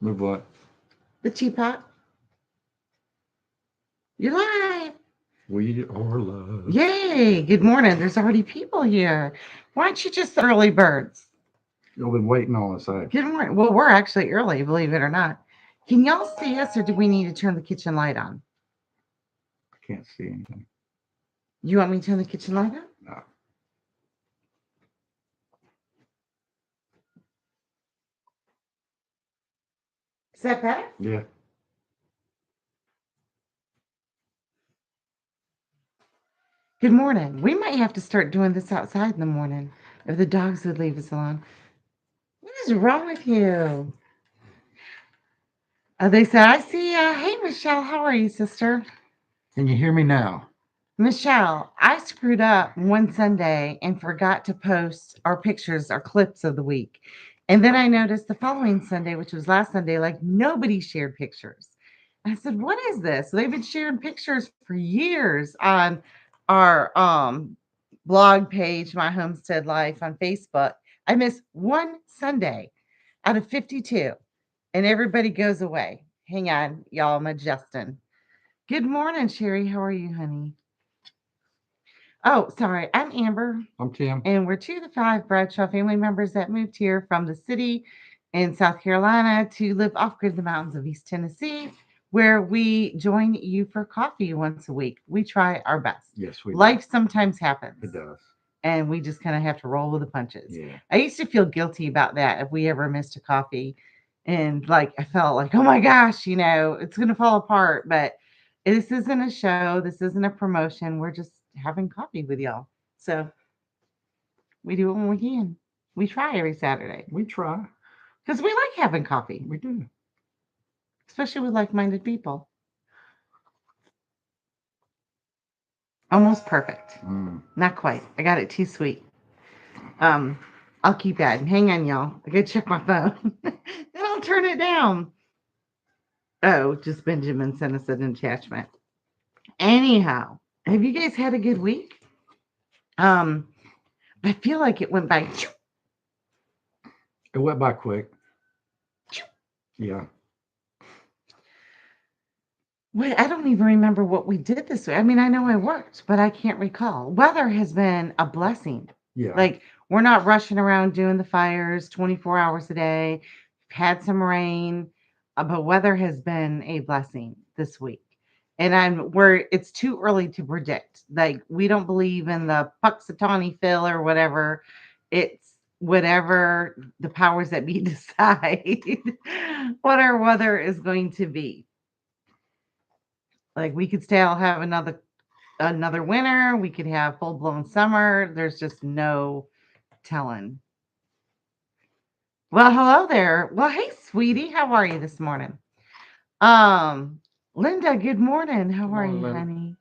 Move what? The teapot. You're live. We are love. Yay. Good morning. There's already people here. Why don't you just early birds? You've been waiting on us, eh? Good morning. Well, we're actually early, believe it or not. Can y'all see us or do we need to turn the kitchen light on? I can't see anything. You want me to turn the kitchen light on? No. Is that better? Yeah. Good morning. We might have to start doing this outside in the morning if the dogs would leave us alone. What is wrong with you? They said, I see. Hey, Michelle. How are you, sister? Can you hear me now? Michelle, I screwed up one Sunday and forgot to post our pictures, our clips of the week. And then I noticed the following Sunday, which was last Sunday, like nobody shared pictures. I said, "What is this?" So they've been sharing pictures for years on our blog page, My Homestead Life on Facebook. I missed one Sunday out of 52, and everybody goes away. Hang on, y'all. I'm adjusting. Good morning, Sherry. How are you, honey? Oh, sorry. I'm Amber, I'm Tim. and we're two of the five Bradshaw family members that moved here from the city in South Carolina to live off grid in the mountains of East Tennessee, where we join you for coffee once a week. We try our best. Yes, we do. Life sometimes happens, It does. and we just kind of have to roll with the punches. Yeah. I used to feel guilty about that if we ever missed a coffee. And like, I felt like, oh my gosh, it's going to fall apart. But this isn't a show. This isn't a promotion. We're just having coffee with y'all. So we do it when we can. We try every Saturday We try. because we like having coffee, We do. especially with like minded people. Almost perfect. Mm. Not quite. I got it too sweet. Um, I'll keep adding. Hang on, y'all. I gotta check my phone. Then I'll turn it down. Oh, just Benjamin sent us an attachment. Anyhow, have you guys had a good week? Um, I feel like it went by. It went by quick. Yeah. Wait, I don't even remember what we did this week. I mean, I know I worked, but I can't recall. Weather has been a blessing. Yeah. Like, we're not rushing around doing the fires 24 hours a day. We've had some rain, but weather has been a blessing this week. And it's too early to predict. Like, we don't believe in the Puxatawny fill or whatever. It's whatever the powers that be decide what our weather is going to be. Like, we could still have another winter. We could have full blown summer. There's just no telling. Well, hello there. Well, hey, sweetie, how are you this morning? Um, Linda, good morning. How Good are morning, you, Linda. honey?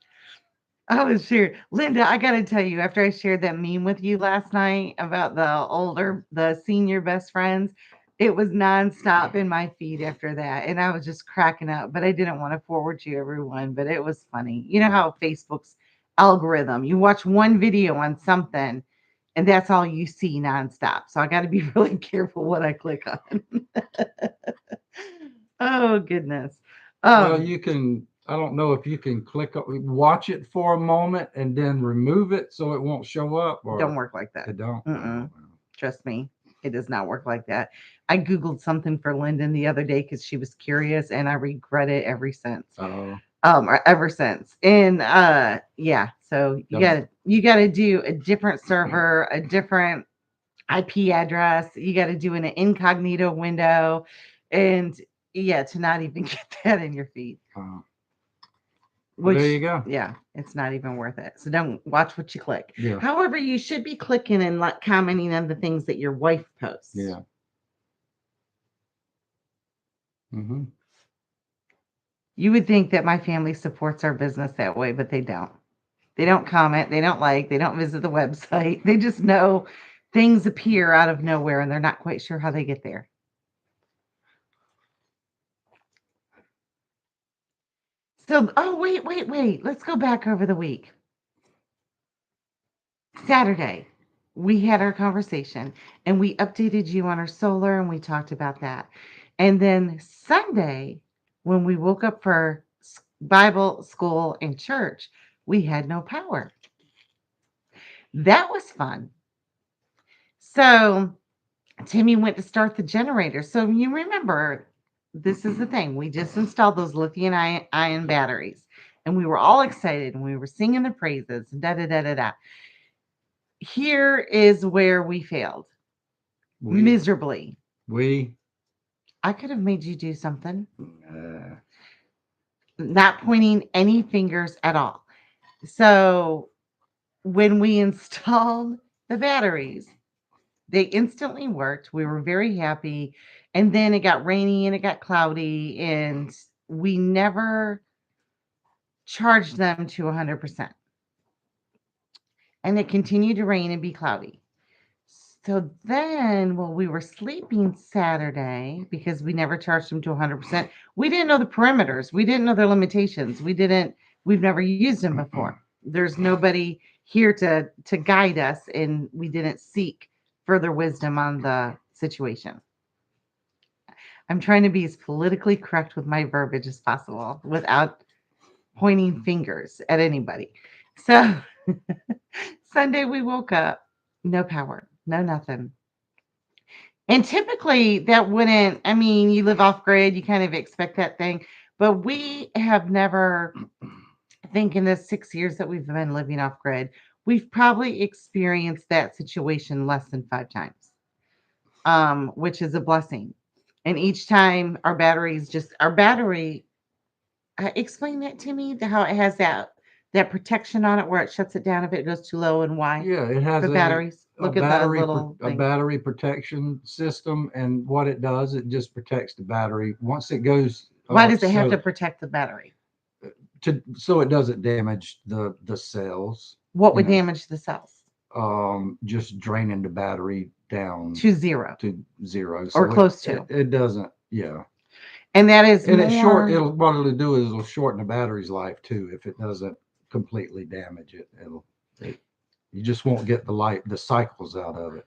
I was sure. Linda, I gotta tell you, after I shared that meme with you last night about the senior best friends, it was nonstop in my feed after that. And I was just cracking up, but I didn't want to forward you everyone, but it was funny. You know how Facebook's algorithm, you watch one video on something and that's all you see nonstop. So I got to be really careful what I click on. Oh goodness. Well, Um, you can. I don't know if you can watch it for a moment and then remove it so it won't show up, don't or work like that. it don't. Mm-mm. Trust me, it does not work like that. I Googled something for Lyndon the other day because she was curious, and I regret it ever since. Oh. Or ever since. And yeah, so Yep. you gotta do a different server, a different IP address. You gotta do an incognito window, and yeah, to not even get that in your feed. Well, there Which, you go. yeah, it's not even worth it. So don't watch what you click. Yeah. However, you should be clicking and like commenting on the things that your wife posts. Yeah. Mm-hmm. You would think that my family supports our business that way, but they don't. They don't comment, they don't like, they don't visit the website. They just know things appear out of nowhere and they're not quite sure how they get there. So, oh, wait. Let's go back over the week. Saturday, we had our conversation and we updated you on our solar and we talked about that. And then Sunday, when we woke up for Bible school and church, we had no power. That was fun. So Timmy went to start the generator. So you remember, this is the thing. We just installed those lithium ion batteries, and we were all excited, and we were singing the praises. Da da da da da. Here is where we failed We, miserably. we, I could have made you do something, uh, not pointing any fingers at all. So when we installed the batteries, they instantly worked. We were very happy. And then it got rainy and it got cloudy, and we never charged them to 100%. And it continued to rain and be cloudy. So then, while we were sleeping Saturday, because we never charged them to 100%, we didn't know the perimeters. We didn't know their limitations. We've never used them before. There's nobody here to guide us, and we didn't seek further wisdom on the situation. I'm trying to be as politically correct with my verbiage as possible without pointing fingers at anybody. So Sunday we woke up, no power, no nothing. And typically that wouldn't, I mean, you live off grid, you kind of expect that thing. But we have never, I think in the 6 years that we've been living off grid, we've probably experienced that situation less than 5 times, which is a blessing. And each time our battery, explain that to me, how it has that protection on it where it shuts it down if it goes too low, and why yeah, it has the batteries. Look at the little a thing. battery protection system, and what it does, it just protects the battery once it goes. Why does it have to protect the battery? So it doesn't damage the cells. What You would know, damage the cells? just draining the battery down To zero to zero. or So close to. it doesn't, yeah. And that is And more. what it'll do is it'll shorten the battery's life too if it doesn't completely damage it. You just won't get the cycles out of it.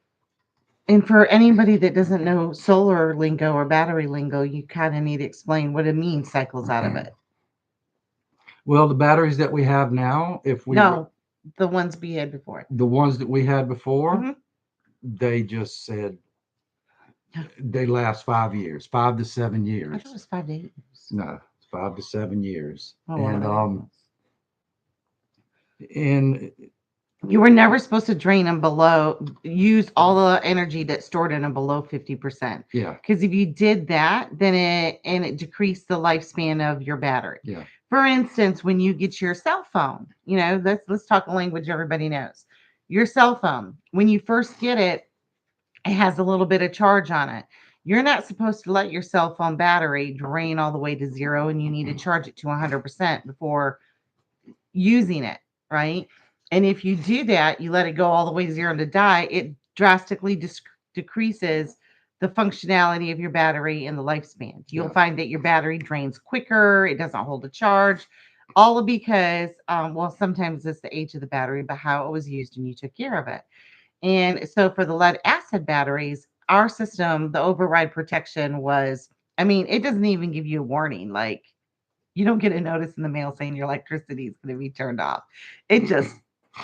And for anybody that doesn't know solar lingo or battery lingo, you kind of need to explain what it means, cycles out of it. Well, the batteries that we have now, if we No, the ones we had before. the ones that we had before, Mhm. they just said they last 5 years, 5 to 7 I years. thought it was 5 to 8 years. No, 5 to 7 years. Oh, And whatever it was. and You were never supposed to drain them use all the energy that's stored in them below 50%. yeah, Because if you did that, then it decreased the lifespan of your battery. yeah, For instance, when you get your cell phone, let's talk a language everybody knows. Your cell phone, when you first get it, it has a little bit of charge on it. You're not supposed to let your cell phone battery drain all the way to zero, and you need to charge it to 100% before using it, right? And if you do that, you let it go all the way to zero to die, it drastically decreases the functionality of your battery and the lifespan. You'll yeah. find that your battery drains quicker, it doesn't hold a charge, all because, well, sometimes it's the age of the battery, but how it was used and you took care of it. And so for the lead acid batteries, our system, the override protection was, I mean, it doesn't even give you a warning. Like, you don't get a notice in the mail saying your electricity is going to be turned off.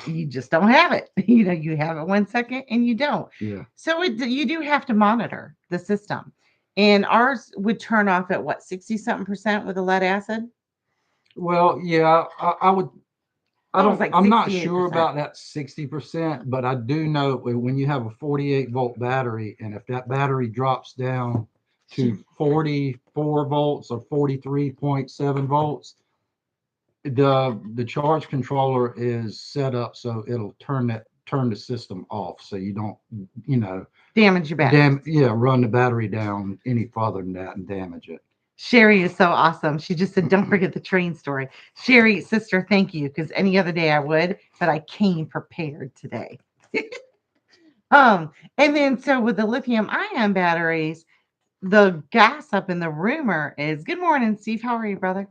You just don't have it. You have it 1 second and you don't. Yeah. So you do have to monitor the system. And ours would turn off at what, 60 something percent with the lead acid? Well, yeah, I would. I was like I'm not 68%. sure about that 60%, but I do know when you have a 48-volt battery, and if that battery drops down to 44 volts or 43.7 volts, the charge controller is set up so it'll turn the system off, so you don't, Damage your battery. run the battery down any farther than that and damage it. Sherry is so awesome. She just said, don't forget the train story. Sherry, sister, thank you. Because any other day I would, but I came prepared today. And then so with the lithium ion batteries, the gossip and the rumor is, good morning, Steve. How are you, brother?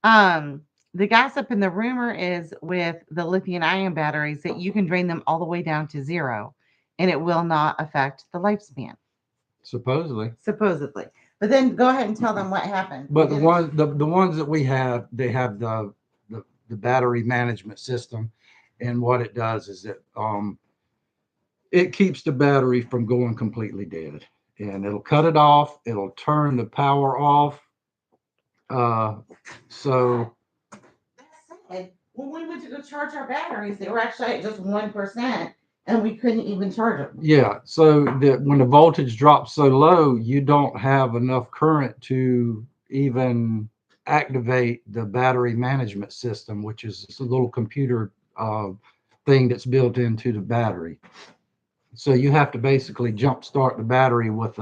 The gossip and the rumor is with the lithium ion batteries that you can drain them all the way down to zero and it will not affect the lifespan. Supposedly. But then go ahead and tell them what happened. But the ones that we have, they have the battery management system, and what it does is it keeps the battery from going completely dead, and it'll cut it off. It'll turn the power off. So And when we went to go charge our batteries, they were actually at just 1%, and we couldn't even charge them. yeah, so that when the voltage drops so low, you don't have enough current to even activate the battery management system, which is a little computer thing that's built into the battery. So you have to basically jump start the battery with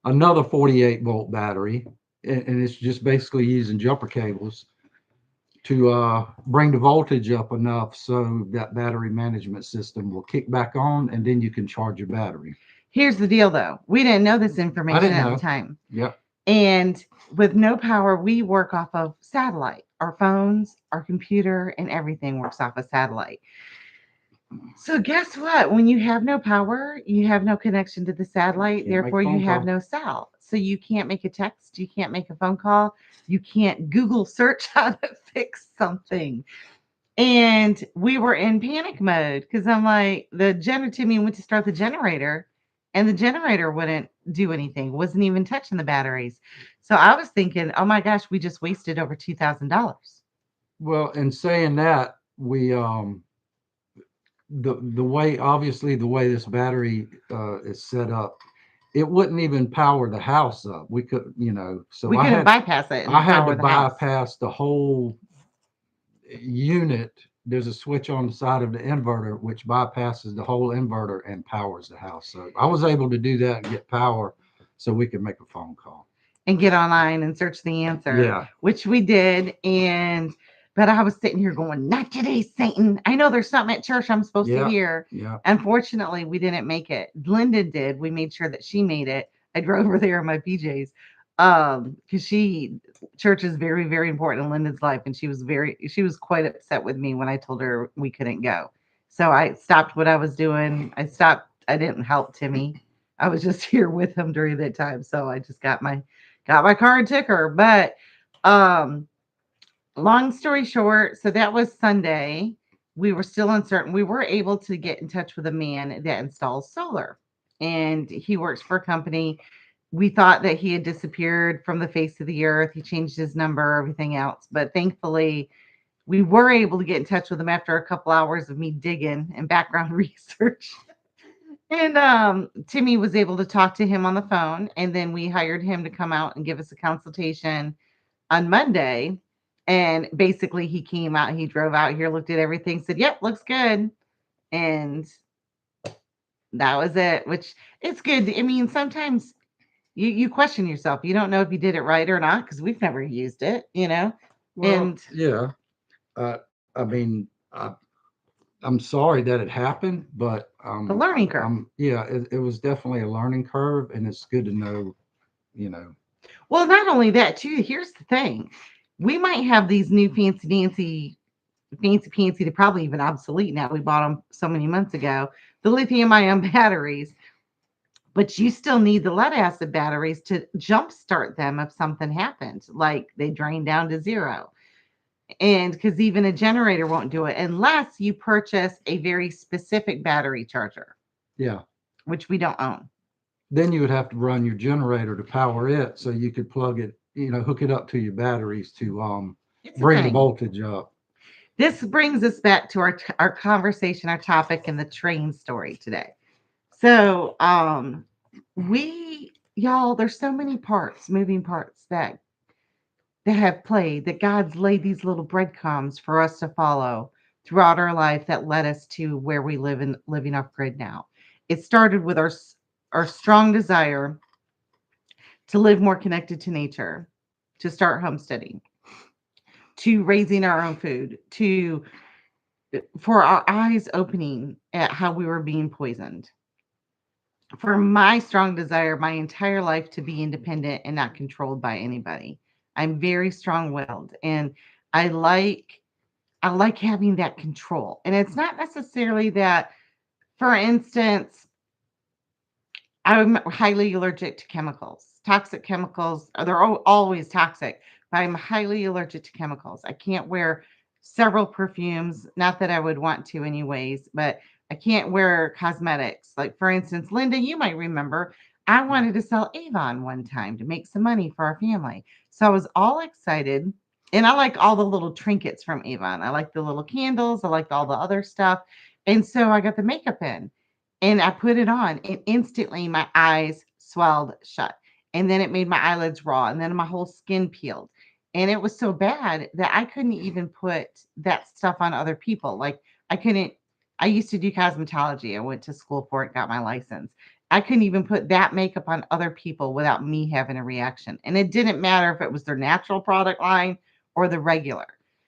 another 48-volt battery, and it's just basically using jumper cables to bring the voltage up enough so that battery management system will kick back on, and then you can charge your battery. Here's the deal, though. We didn't know this I information didn't at know. the time. Yep. And with no power, we work off of satellite. Our phones, our computer, and everything works off of satellite. So guess what? When you have no power, you have no connection to the satellite. Can't make a Therefore, you phone have call. no cell. So you can't make a text. You can't make a phone call. You can't Google search how to fix something. And we were in panic mode because I'm like, Timmy went to start the generator, and the generator wouldn't do anything, wasn't even touching the batteries. So I was thinking, oh my gosh, we just wasted over $2,000. Well, in saying that, we the way obviously the way this battery is set up, it wouldn't even power the house up. We could, so We couldn't bypass it and I had power to the house. bypass the whole unit. There's a switch on the side of the inverter which bypasses the whole inverter and powers the house. So I was able to do that and get power so we could make a phone call. And get online and search the answer, Yeah. which we did. But I was sitting here going, not today, Satan. I know there's something at church I'm supposed to hear. Yeah. Unfortunately, we didn't make it. Linda did. We made sure that she made it. I drove her there in my PJs because church is very, very important in Linda's life. And she was quite upset with me when I told her we couldn't go. So I stopped what I was doing. I didn't help Timmy. I was just here with him during that time. So I just got my car and took her. But long story short, so that was Sunday. We were still uncertain. We were able to get in touch with a man that installs solar, and he works for a company. We thought that he had disappeared from the face of the earth. He changed his number, everything else. But thankfully, we were able to get in touch with him after a couple hours of me digging and background research. And Timmy was able to talk to him on the phone, and then we hired him to come out and give us a consultation on Monday. And basically, he came out, he drove out here, looked at everything, said, "Yep, looks good." And that was it, which it's good. I mean, sometimes you question yourself. You don't know if you did it right or not because we've never used it, Well, And yeah. I mean, I'm sorry that it happened, but the learning curve. yeah, it was definitely a learning curve, and it's good to know, Well, not only that, too, here's the thing. We might have these new fancy, they're probably even obsolete now. We bought them so many months ago, the lithium ion batteries, but you still need the lead acid batteries to jumpstart them if something happens, like they drain down to zero. And because even a generator won't do it unless you purchase a very specific battery charger. Yeah. Which we don't own. Then you would have to run your generator to power it so you could plug it, hook it up to your batteries to bring the voltage up. This brings us back to our conversation, our topic, and the train story today. So there's so many moving parts that have played, that God's laid these little breadcrumbs for us to follow throughout our life that led us to where we living off grid now. It started with our strong desire to live more connected to nature, to start homesteading, to raising our own food, for our eyes opening at how we were being poisoned. For my strong desire my entire life to be independent and not controlled by anybody. I'm very strong-willed, and I like having that control. And it's not necessarily that, for instance, I'm highly allergic to chemicals. toxic chemicals. They're always toxic, but I'm highly allergic to chemicals. I can't wear several perfumes. Not that I would want to, anyways, but I can't wear cosmetics. Like, for instance, Linda, you might remember I wanted to sell Avon one time to make some money for our family. So I was all excited. And I like all the little trinkets from Avon. I like the little candles. I like all the other stuff. And so I got the makeup in and I put it on, and instantly my eyes swelled shut. And then it made my eyelids raw, and then my whole skin peeled. And it was so bad that I couldn't even put that stuff on other people. Like, I couldn't, I used to do cosmetology. I went to school for it, got my license. I couldn't even put that makeup on other people without me having a reaction. And it didn't matter if it was their natural product line or the regular.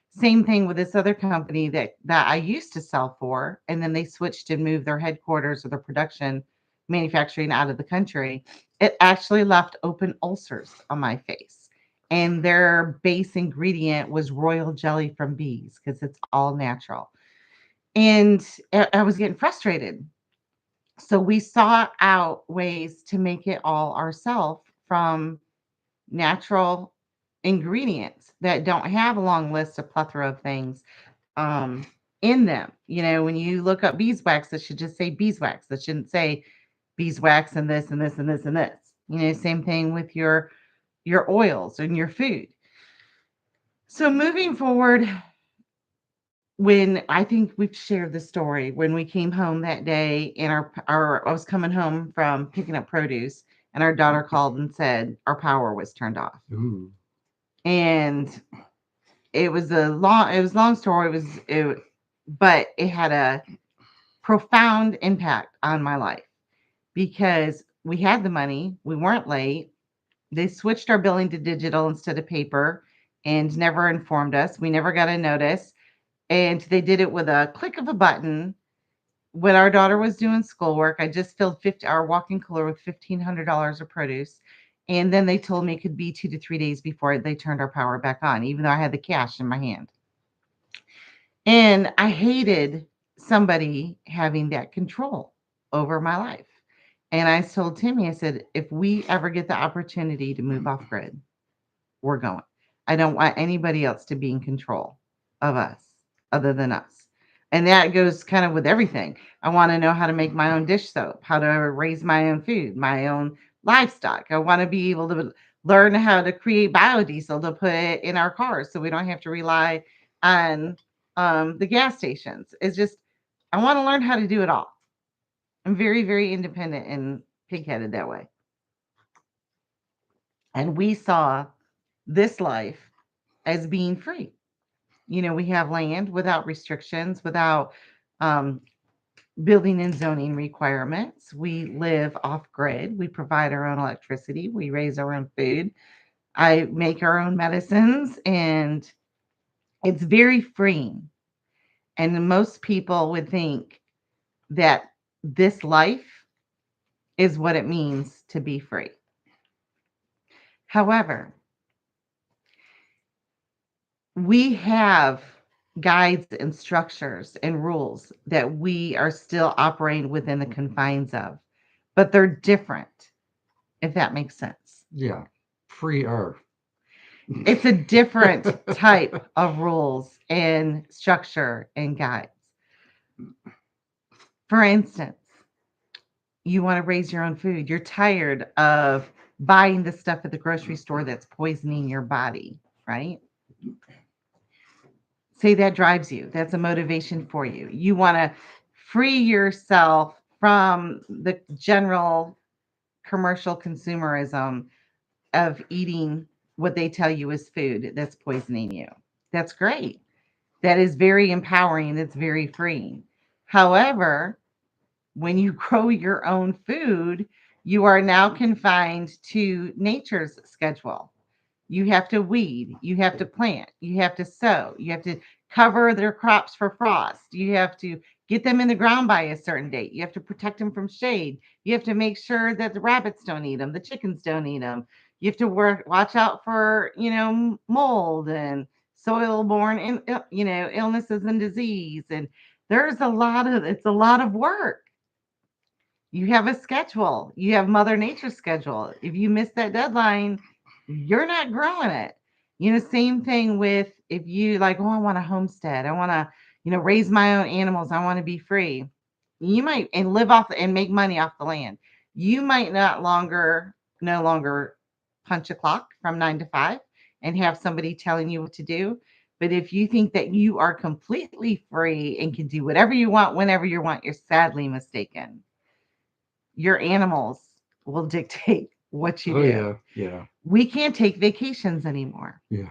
Same thing with this other company that I used to sell for, and then they switched and moved their headquarters or their production manufacturing out of the country. It actually left open ulcers on my face. And their base ingredient was royal jelly from bees because it's all natural. And I was getting frustrated. So we sought out ways to make it all ourselves from natural ingredients that don't have a long list of plethora of things um, in them. You know, when you look up beeswax, it should just say beeswax. It shouldn't say beeswax and this and this and this and this. You know, same thing with your oils and your food. So moving forward, when I think we've shared the story when we came home that day and our I was coming home from picking up produce and our daughter called and said our power was turned off. Ooh. And it was a long story. But it had a profound impact on my life because we had the money, we weren't late. They switched our billing to digital instead of paper and never informed us. We never got a notice. And they did it with a click of a button. When our daughter was doing schoolwork, I just filled our walk-in cooler with $1,500 of produce. And then they told me it could be 2 to 3 days before they turned our power back on, even though I had the cash in my hand. And I hated somebody having that control over my life. And I told Timmy, I said, if we ever get the opportunity to move off grid, we're going. I don't want anybody else to be in control of us other than us. And that goes kind of with everything. I want to know how to make my own dish soap, how to raise my own food, my own livestock. I want to be able to learn how to create biodiesel to put in our cars so we don't have to rely on the gas stations. It's just, I want to learn how to do it all. I'm very, very independent and pig-headed that way. And we saw this life as being free. You know, we have land without restrictions, without um, building and zoning requirements. We live off grid. We provide our own electricity. We raise our own food. I make our own medicines, and it's very freeing. And most people would think that this life is what it means to be free. However, we have guides and structures and rules that we are still operating within the confines of, but they're different, if that makes sense. Yeah. Freer. It's a different type of rules and structure and guides. For instance, you want to raise your own food. You're tired of buying the stuff at the grocery store that's poisoning your body, right? Say that drives you. That's a motivation for you. You want to free yourself from the general commercial consumerism of eating what they tell you is food that's poisoning you. That's great. That is very empowering. That's very freeing. However, when you grow your own food, you are now confined to nature's schedule. You have to weed, you have to plant, you have to sow, you have to cover their crops for frost, you have to get them in the ground by a certain date, you have to protect them from shade, you have to make sure that the rabbits don't eat them, the chickens don't eat them, you have to watch out for, mold and soil-borne, illnesses and disease. And it's a lot of work. You have a schedule. You have Mother Nature's schedule. If you miss that deadline, you're not growing it. Same thing with if you like, oh, I want to homestead. I want to, raise my own animals. I want to be free. You might and live off and make money off the land. You might no longer punch a clock from 9 to 5 and have somebody telling you what to do. But if you think that you are completely free and can do whatever you want whenever you want, you're sadly mistaken. Your animals will dictate what you Oh do. yeah, yeah, We can't take vacations anymore yeah.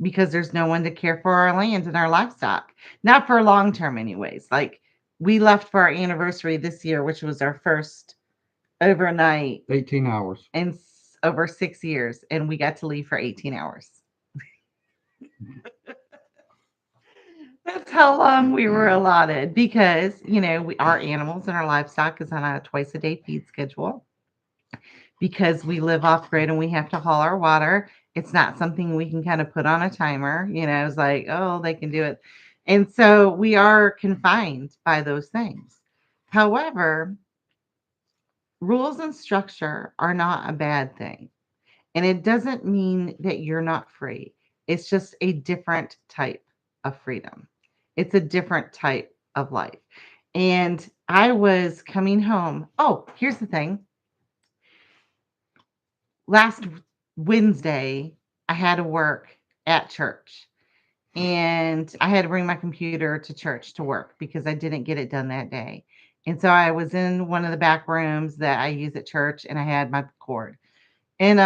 because there's no one to care for our land and our livestock. Not for long term, anyways. Like we left for our anniversary this year, which was our first overnight 18 hours. in over 6 years, and we got to leave for 18 hours. That's how long we were allotted because, our animals and our livestock is on a twice a day feed schedule. Because we live off grid and we have to haul our water, it's not something we can kind of put on a timer. It's like, oh, they can do it. And so we are confined by those things. However, rules and structure are not a bad thing. And it doesn't mean that you're not free. It's just a different type of freedom. It's a different type of life. And I was coming home. Oh, here's the thing. Last Wednesday, I had to work at church and I had to bring my computer to church to work because I didn't get it done that day. And so I was in one of the back rooms that I use at church and I had my cord. And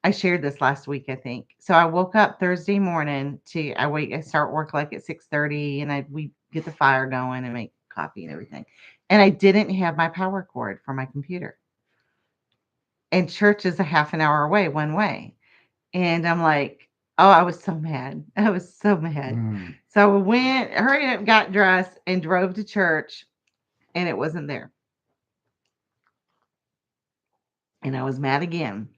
I shared this last week, I think. So I woke up Thursday morning I start work like at 6:30 and we get the fire going and make coffee and everything. And I didn't have my power cord for my computer. And church is a half an hour away one way. And I'm like, oh, I was so mad. I was so mad. Mm. So I went, hurried up, got dressed, and drove to church, and it wasn't there. And I was mad again.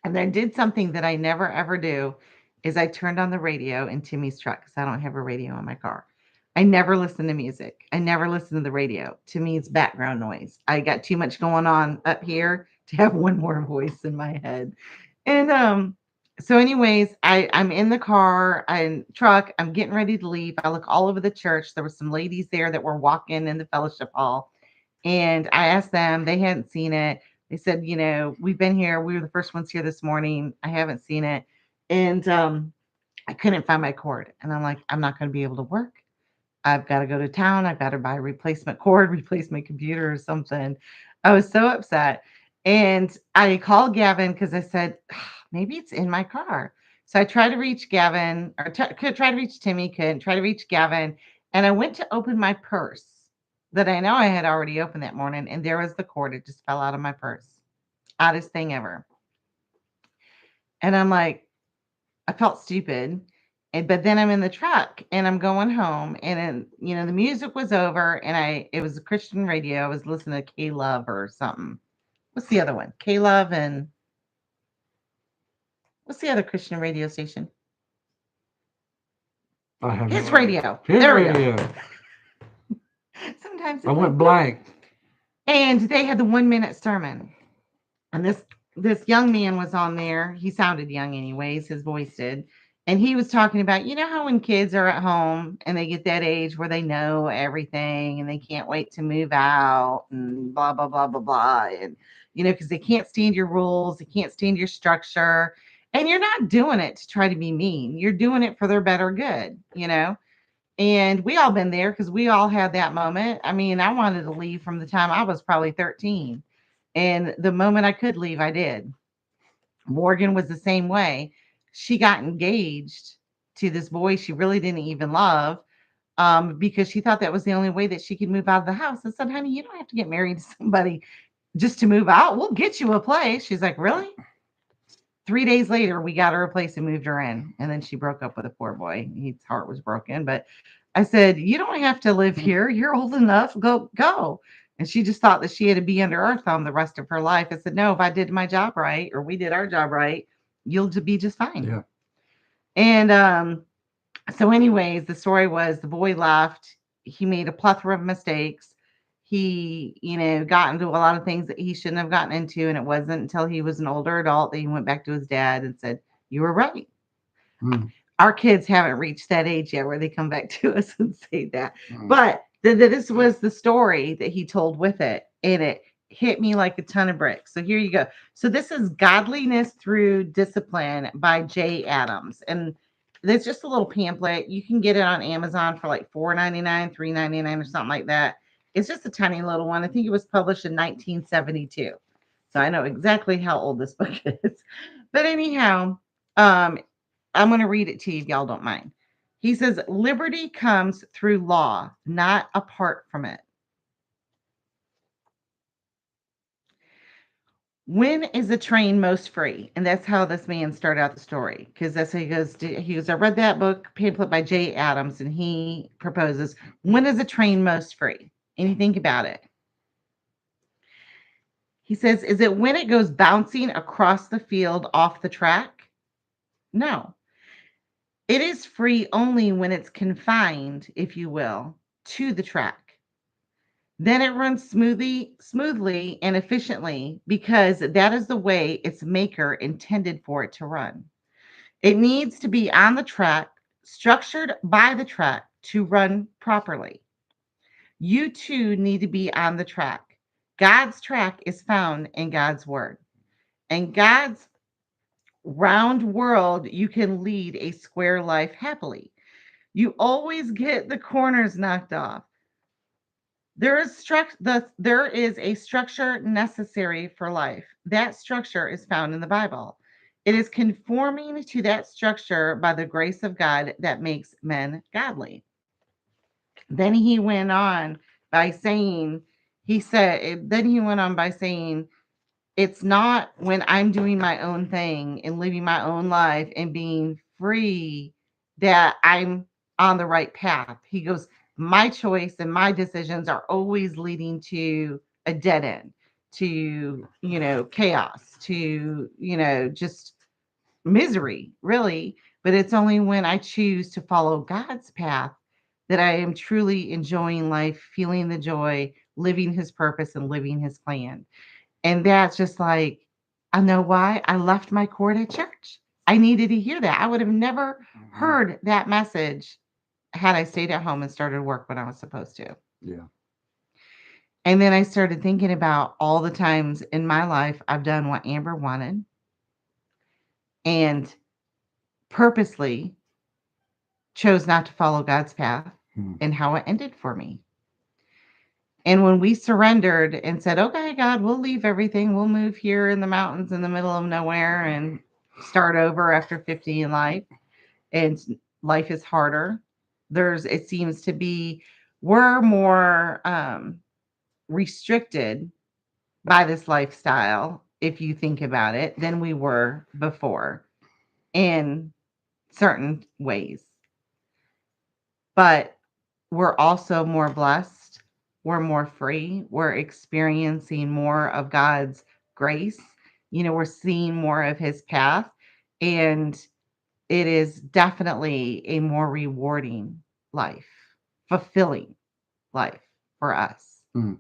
And then did something that I never ever do is I turned on the radio in Timmy's truck because I don't have a radio in my car. I never listen to music. I never listen to the radio. To me, it's background noise. I got too much going on up here to have one more voice in my head. And so anyways, I'm in the car, I'm truck, I'm getting ready to leave. I look all over the church. There were some ladies there that were walking in the fellowship hall. And I asked them, they hadn't seen it. They said, we've been here. We were the first ones here this morning. I haven't seen it. And I couldn't find my cord. And I'm like, I'm not going to be able to work. I've got to go to town. I've got to buy a replacement cord, replace my computer or something. I was so upset. And I called Gavin because I said, maybe it's in my car. So I tried to reach Gavin or could try to reach Timmy, couldn't try to reach Gavin. And I went to open my purse that I know I had already opened that morning. And there was the cord. It just fell out of my purse. Oddest thing ever. And I'm like, I felt stupid. But then I'm in the truck and I'm going home and then, the music was over and it was a Christian radio. I was listening to K Love or something. What's the other one? K Love and what's the other Christian radio station? I have His no radio. His There we radio. go. Sometimes I went blank. And they had the 1 minute sermon. And this young man was on there. He sounded young anyways, his voice did. And he was talking about, how when kids are at home and they get that age where they know everything and they can't wait to move out and blah, blah, blah, blah, blah. And, because they can't stand your rules, they can't stand your structure. And you're not doing it to try to be mean. You're doing it for their better good. And we all been there because we all had that moment. I mean, I wanted to leave from the time I was probably 13. And the moment I could leave, I did. Morgan was the same way. She got engaged to this boy she really didn't even love because she thought that was the only way that she could move out of the house. I said, honey, you don't have to get married to somebody just to move out. We'll get you a place. She's like, really? 3 days later, we got her a place and moved her in. And then she broke up with a poor boy. His heart was broken. But I said, you don't have to live here. You're old enough. Go. And she just thought that she had to be under our thumb the rest of her life. I said, no, if I did my job right, or we did our job right, you'll be just fine. Yeah. And so anyways, the story was the boy left. He made a plethora of mistakes. he, got into a lot of things that he shouldn't have gotten into. And it wasn't until he was an older adult that he went back to his dad and said, "You were right." Mm, Our kids haven't reached that age yet where they come back to us and say that. mm. But this was the story that he told with it. And it hit me like a ton of bricks. So here you go. So this is Godliness Through Discipline by Jay Adams. And there's just a little pamphlet. You can get it on Amazon for like $4.99, $3.99 or something like that. It's just a tiny little one. I think it was published in 1972. So I know exactly how old this book is. But anyhow, um, I'm going to read it to you if y'all don't mind. He says, "Liberty comes through law, not apart from it. When is a train most free?" And that's how this man started out the story. Because that's how he goes, I read that book, pamphlet by Jay Adams, and he proposes, when is a train most free? And you think about it. He says, is it when it goes bouncing across the field off the track? No. It is free only when it's confined, if you will, to the track. Then it runs smoothly and efficiently because that is the way its maker intended for it to run. It needs to be on the track, structured by the track to run properly. You too need to be on the track. God's track is found in God's word. And God's round world, you can lead a square life happily. You always get the corners knocked off. There is a structure necessary for life. That structure is found in the Bible. It is conforming to that structure by the grace of God that makes men godly. Then he went on by saying, then he went on by saying, it's not when I'm doing my own thing and living my own life and being free that I'm on the right path. He goes, my choice and my decisions are always leading to a dead end, to, chaos, to, just misery, really. But it's only when I choose to follow God's path that I am truly enjoying life, feeling the joy, living his purpose and living his plan. And that's just like, I know why I left my cord at church. I needed to hear that. I would have never heard that message had I stayed at home and started work when I was supposed to. Yeah. And then I started thinking about all the times in my life I've done what Amber wanted and purposely chose not to follow God's path and how it ended for me. And when we surrendered and said, okay, God, we'll leave everything. We'll move here in the mountains in the middle of nowhere and start over after 50 in life. And life is harder. It seems to be, we're more restricted by this lifestyle, if you think about it, than we were before in certain ways. But we're also more blessed. We're more free. We're experiencing more of God's grace. We're seeing more of his path. And it is definitely a more rewarding life, fulfilling life for us. Mm.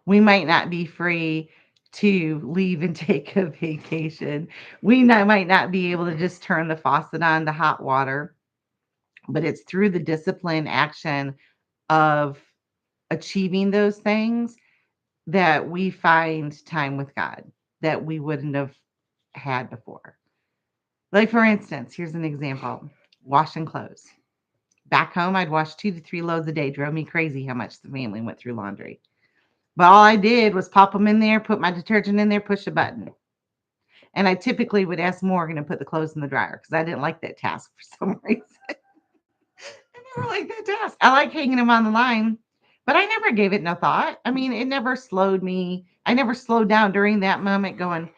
We might not be free to leave and take a vacation. Might not be able to just turn the faucet on to hot water, but it's through the discipline action of achieving those things that we find time with God that we wouldn't have had before. Like, for instance, here's an example: washing clothes. Back home, I'd wash 2 to 3 loads a day. Drove me crazy how much the family went through laundry. But all I did was pop them in there, put my detergent in there, push a button. And I typically would ask Morgan to put the clothes in the dryer because I didn't like that task for some reason. I never liked that task. I like hanging them on the line, but I never gave it no thought. I mean, it never slowed me. I never slowed down during that moment going,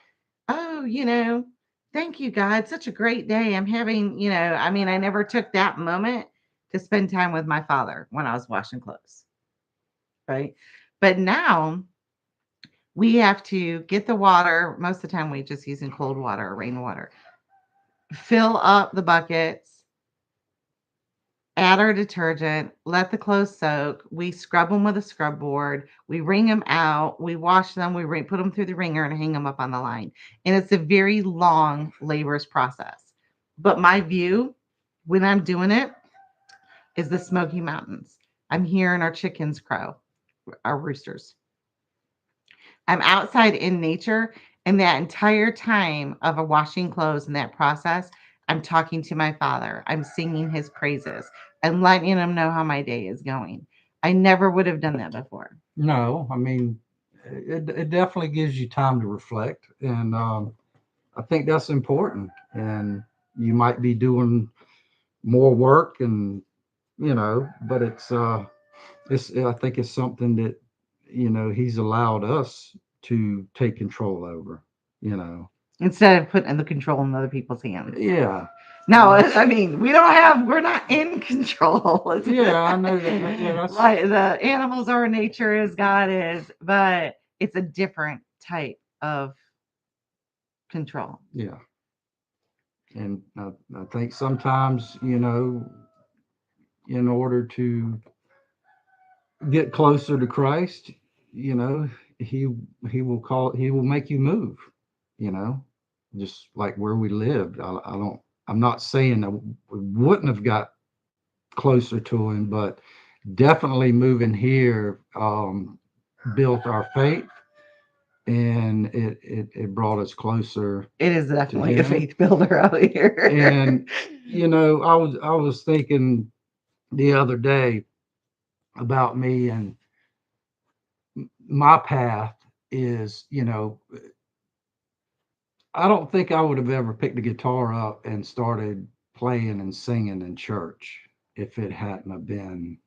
oh, thank you, God. Such a great day. I'm having, I never took that moment to spend time with my father when I was washing clothes. Right. But now we have to get the water. Most of the time, we just using cold water or rainwater. Fill up the buckets, add our detergent, let the clothes soak. We scrub them with a scrub board. We wring them out. We wash them. Put them through the wringer and hang them up on the line. And it's a very long, laborious process. But my view when I'm doing it is the Smoky Mountains. I'm hearing our chickens crow, our roosters. I'm outside in nature, and that entire time of a washing clothes in that process, I'm talking to my father. I'm singing his praises. I'm letting him know how my day is going. I never would have done that before. No, I mean, it definitely gives you time to reflect, and I think that's important. And you might be doing more work, and but it's I think it's something that he's allowed us to take control over. You know, Instead of putting the control in other people's hands. yeah, No, and I that's mean, we're not in control. yeah, I know that. Yeah, that's Like the animals are nature as God is, but it's a different type of control. yeah. And I think sometimes, in order to get closer to Christ, you know, he he will make you move, you know, just like where we lived. I'm not saying that we wouldn't have got closer to him, but definitely moving here built our faith, and it brought us closer It is to definitely a him. faith builder out here. And I was thinking the other day about me, and my path is, I don't think I would have ever picked a guitar up and started playing and singing in church if it hadn't have been,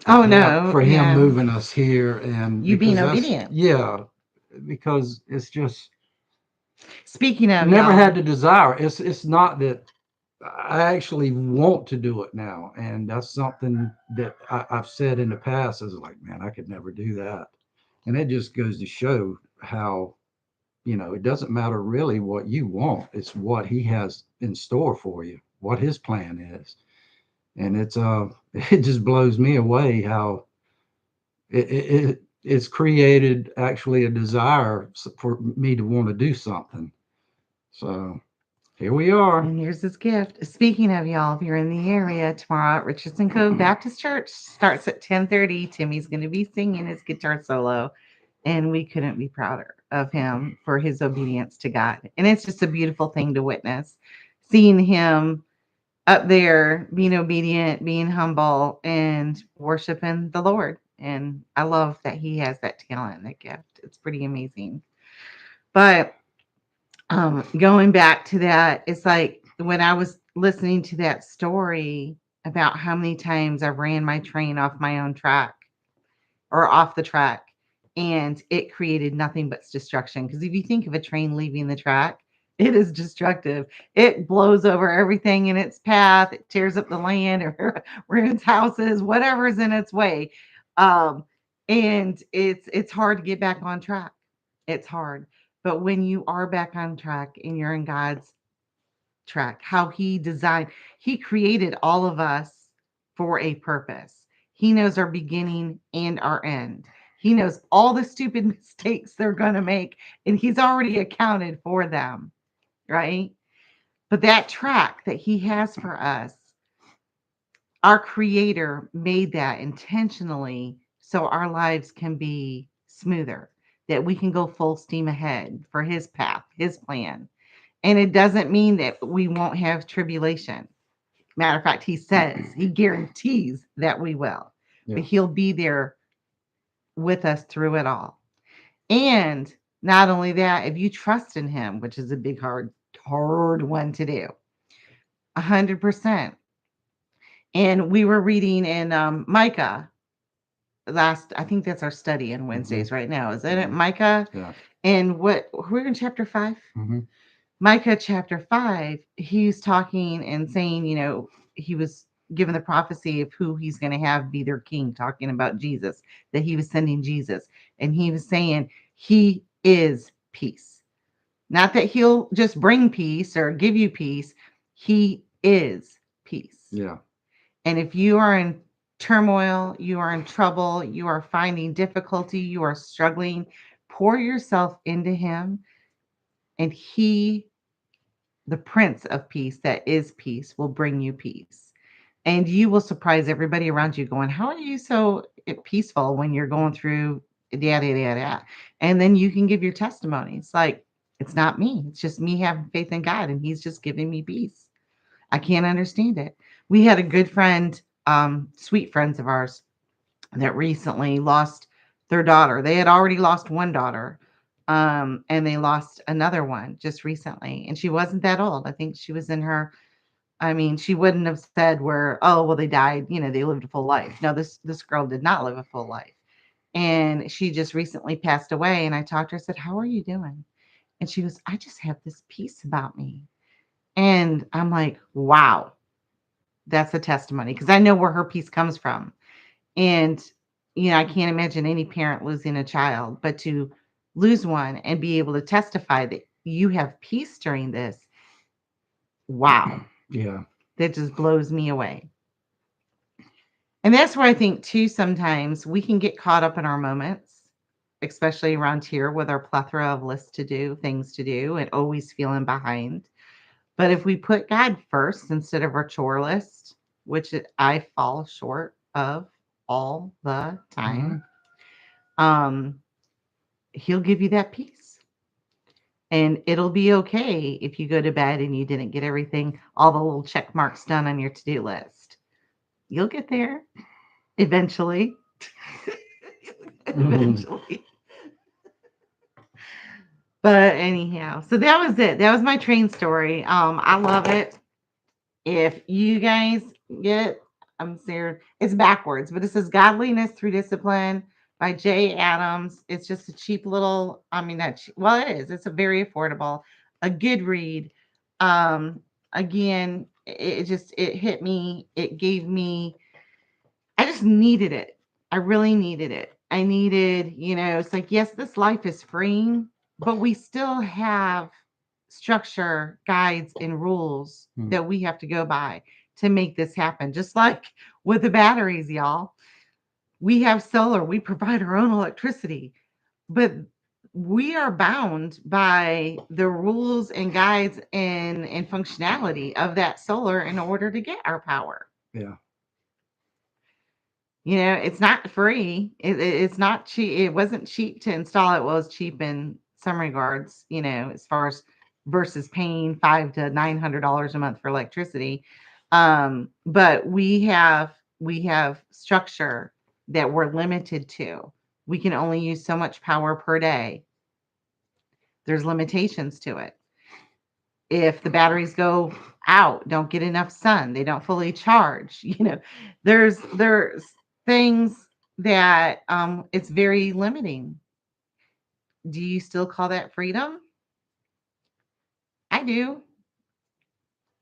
Oh no, for him yeah. moving us here. And You being because that's, obedient. yeah, because it's just Speaking of never y'all, had the desire. It's not that I actually want to do it now, and that's something that I've said in the past. Is like, man, I could never do that, and it just goes to show how it doesn't matter really what you want; it's what He has in store for you, what His plan is, and it just blows me away how it's created actually a desire for me to want to do something. So here we are. and here's this gift. Speaking of y'all, if you're in the area tomorrow at Richardson Cove Baptist Church, starts at 10:30. Timmy's going to be singing his guitar solo, and we couldn't be prouder of him for his obedience to God. And it's just a beautiful thing to witness, seeing him up there being obedient, being humble, and worshiping the Lord. And I love that he has that talent and that gift. It's pretty amazing. But going back to that, it's like when I was listening to that story about how many times I ran my train off my own track or off the track, and it created nothing but destruction. Because if you think of a train leaving the track, it is destructive. It blows over everything in its path. It tears up the land or ruins houses, whatever's in its way. Um, and it's hard to get back on track. It's hard. But when you are back on track and you're in God's track, how He created all of us for a purpose. He knows our beginning and our end. He knows all the stupid mistakes they're going to make, and He's already accounted for them, right? But that track that He has for us, our Creator made that intentionally so our lives can be smoother, that we can go full steam ahead for His path, His plan. And it doesn't mean that we won't have tribulation. Matter of fact, he guarantees that we will, Yeah. but he'll be there with us through it all. And not only that, if you trust in him, which is a big, hard one to do, 100%. And we were reading in Micah I think that's our study on Wednesdays right now, isn't it? Micah. Yeah. And we're in chapter 5. Hmm. Micah chapter 5, he's talking and saying, he was given the prophecy of who he's going to have be their king, talking about Jesus, that he was sending Jesus. And he was saying, he is peace. Not that he'll just bring peace or give you peace. He is peace. Yeah. And if you are in turmoil, you are in trouble, you are finding difficulty, you are struggling, pour yourself into him, and he, the Prince of Peace that is peace, will bring you peace. And you will surprise everybody around you going, how are you so peaceful when you're going through yada, yada, yada. And then you can give your testimony. It's like, it's not me. It's just me having faith in God, and he's just giving me peace. I can't understand it. We had a good friend, sweet friends of ours, that recently lost their daughter. They had already lost one daughter, and they lost another one just recently. And she wasn't that old. I think she was in her, I mean, she wouldn't have said where, oh, well, they died, they lived a full life. No, this girl did not live a full life. And she just recently passed away. And I talked to her, I said, how are you doing? And she goes, I just have this peace about me. And I'm like, wow, that's a testimony, because I know where her peace comes from. And, I can't imagine any parent losing a child, but to lose one and be able to testify that you have peace during this, wow, Yeah. that just blows me away. And that's where I think, too, sometimes we can get caught up in our moments, especially around here with our plethora of lists to do, things to do, and always feeling behind. But if we put God first instead of our chore list, which I fall short of all the time, he'll give you that peace. And it'll be okay if you go to bed and you didn't get everything, all the little check marks done on your to-do list. You'll get there eventually. Eventually. But anyhow, so that was it. That was my train story. I love it. If you guys get, I'm serious, it's backwards, but it says Godliness Through Discipline by Jay Adams. It's just a cheap little, I mean, well, it is. It's a very affordable, a good read. Again, it hit me. It gave me, I just needed it. I really needed it. I needed, it's like, yes, this life is freeing, but we still have structure, guides, and rules that we have to go by to make this happen. Just like with the batteries, y'all. We have solar, we provide our own electricity, but we are bound by the rules and guides and functionality of that solar in order to get our power. Yeah. It's not free. It's not cheap. It wasn't cheap to install it. Well, it's cheap in some regards, as far as versus paying $500 to $900 a month for electricity. But we have structure that we're limited to. We can only use so much power per day. There's limitations to it. If the batteries go out, don't get enough sun, they don't fully charge, there's things that it's very limiting. Do you still call that freedom? I do,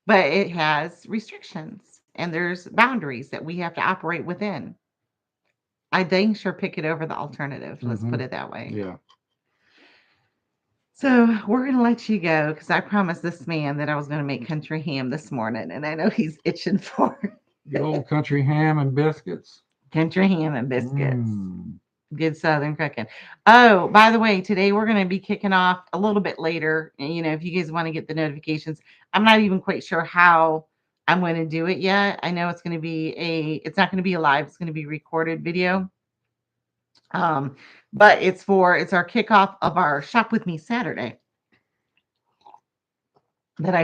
but it has restrictions and there's boundaries that we have to operate within. I dang sure pick it over the alternative. Let's put it that way. Yeah. So we're going to let you go because I promised this man that I was going to make country ham this morning, and I know he's itching for it. The old country ham and biscuits. Country ham and biscuits. Good Southern cooking. Oh, by the way, today we're going to be kicking off a little bit later. And, if you guys want to get the notifications, I'm not even quite sure how I'm going to do it yet. I know it's going to be it's not going to be a live. It's going to be recorded video. But it's our kickoff of our Shop With Me Saturday that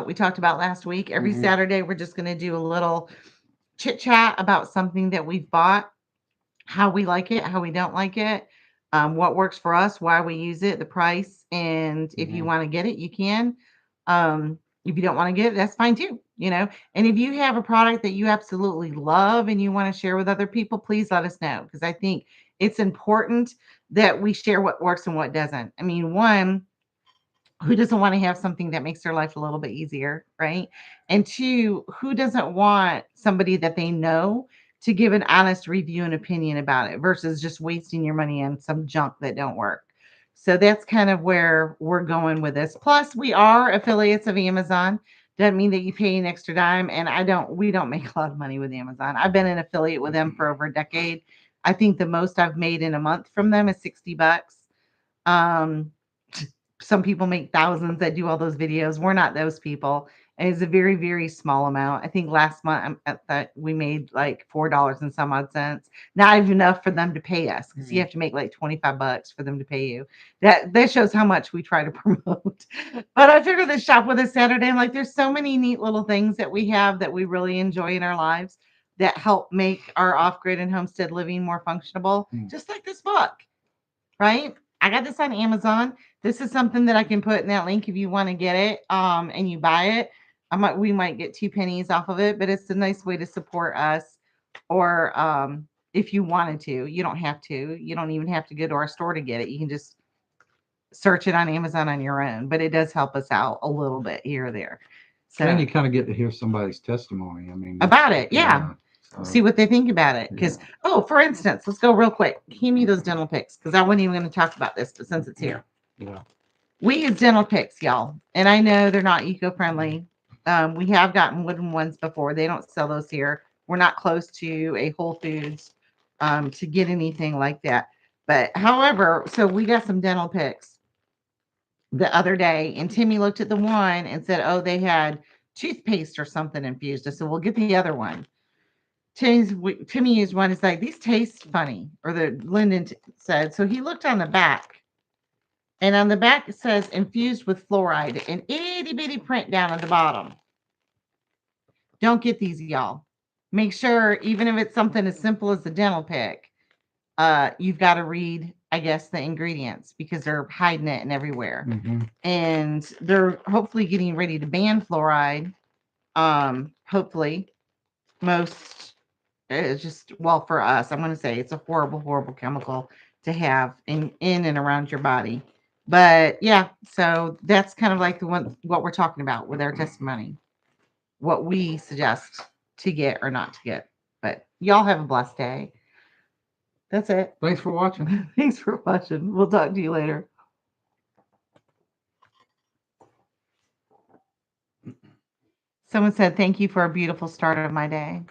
we talked about last week. Every Saturday, we're just going to do a little chit chat about something that we've bought, how we like it, how we don't like it, what works for us, why we use it, the price. And if you want to get it, you can. If you don't want to get it, that's fine too, And if you have a product that you absolutely love and you want to share with other people, please let us know. Because I think it's important that we share what works and what doesn't. I mean, one, who doesn't want to have something that makes their life a little bit easier, right? And two, who doesn't want somebody that they know to give an honest review and opinion about it versus just wasting your money on some junk that don't work? So that's kind of where we're going with this. Plus, we are affiliates of Amazon. Doesn't mean that you pay an extra dime. And we don't make a lot of money with Amazon. I've been an affiliate with them for over a decade. I think the most I've made in a month from them is $60. Um, some people make thousands that do all those videos. We're not those people. And it's a very, very small amount. I think last month at that we made like $4 and some odd cents. Not even enough for them to pay us because you have to make like $25 for them to pay you. That shows how much we try to promote. But I figured this shop with us Saturday. I'm like, there's so many neat little things that we have that we really enjoy in our lives that help make our off-grid and homestead living more functional. Just like this book, right? I got this on Amazon. This is something that I can put in that link if you want to get it, and you buy it. We might get 2 pennies off of it, but it's a nice way to support us. Or if you wanted to, you don't have to. You don't even have to go to our store to get it. You can just search it on Amazon on your own. But it does help us out a little bit here or there. And you So kind of get to hear somebody's testimony. I mean, about it, yeah. so, See what they think about it. Because for instance, let's go real quick. Hand me those dental picks because I wasn't even going to talk about this, but since it's here. yeah. We use dental picks, y'all. And I know they're not eco-friendly. We have gotten wooden ones before. They don't sell those here. We're not close to a Whole Foods to get anything like that. But however, so we got some dental picks the other day, and Timmy looked at the one and said, oh, they had toothpaste or something infused. I said, well, get the other one. Timmy used one. It's like, these taste funny, or the Lyndon said. So he looked on the back. And on the back, it says infused with fluoride, an itty bitty print down at the bottom. Don't get these, y'all. Make sure, even if it's something as simple as the dental pick, you've got to read, I guess, the ingredients because they're hiding it and everywhere. And they're hopefully getting ready to ban fluoride. Hopefully, most it's just for us, I'm going to say it's a horrible, horrible chemical to have in and around your body. But yeah, so that's kind of like what we're talking about with our testimony, what we suggest to get or not to get. But y'all have a blessed day. That's it. Thanks for watching. Thanks for watching. We'll talk to you later. Someone said, thank you for a beautiful start of my day.